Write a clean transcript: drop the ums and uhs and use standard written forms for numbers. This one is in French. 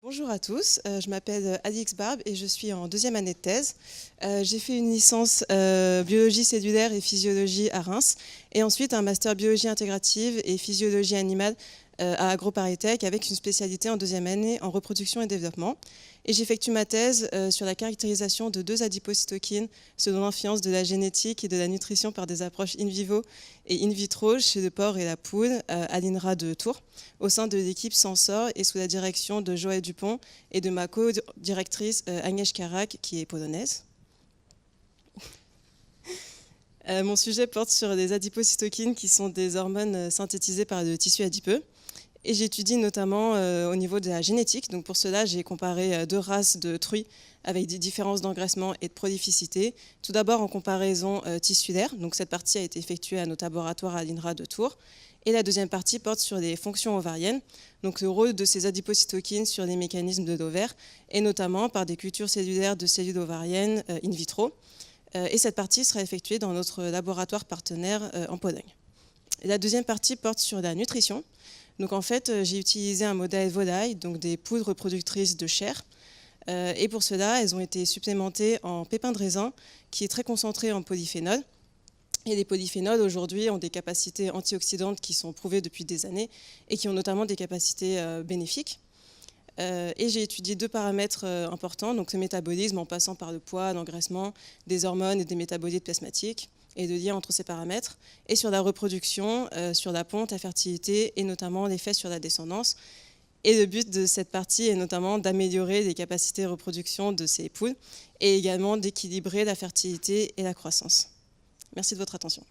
Bonjour à tous, je m'appelle Alix Barbe et je suis en deuxième année de thèse. J'ai fait une licence biologie cellulaire et physiologie à Reims et ensuite un master biologie intégrative et physiologie animale à AgroParisTech avec une spécialité en deuxième année en reproduction et développement. Et j'effectue ma thèse sur la caractérisation de deux adipocytokines selon l'influence de la génétique et de la nutrition par des approches in vivo et in vitro chez le porc et la poule à l'INRA de Tours, au sein de l'équipe Sensor et sous la direction de Joël Dupont et de ma co-directrice Agnieszka Karak, qui est polonaise. Mon sujet porte sur les adipocytokines, qui sont des hormones synthétisées par le tissu adipeux. Et j'étudie notamment au niveau de la génétique. Donc pour cela, j'ai comparé deux races de truies avec des différences d'engraissement et de prolificité. Tout d'abord en comparaison tissulaire. Donc cette partie a été effectuée à notre laboratoire à l'INRA de Tours. Et la deuxième partie porte sur les fonctions ovariennes, donc le rôle de ces adipocytokines sur les mécanismes de l'ovaire, et notamment par des cultures cellulaires de cellules ovariennes in vitro. Et cette partie sera effectuée dans notre laboratoire partenaire en Pologne. Et la deuxième partie porte sur la nutrition. Donc en fait, j'ai utilisé un modèle volaille, donc des poules reproductrices de chair. Et pour cela, elles ont été supplémentées en pépins de raisin, qui est très concentré en polyphénol. Et les polyphénols, aujourd'hui, ont des capacités antioxydantes qui sont prouvées depuis des années et qui ont notamment des capacités bénéfiques. Et j'ai étudié deux paramètres importants, donc le métabolisme en passant par le poids, l'engraissement, des hormones et des métabolites plasmatiques, et le lien entre ces paramètres, et sur la reproduction, sur la ponte, la fertilité, et notamment l'effet sur la descendance. Et le but de cette partie est notamment d'améliorer les capacités de reproduction de ces poules, et également d'équilibrer la fertilité et la croissance. Merci de votre attention.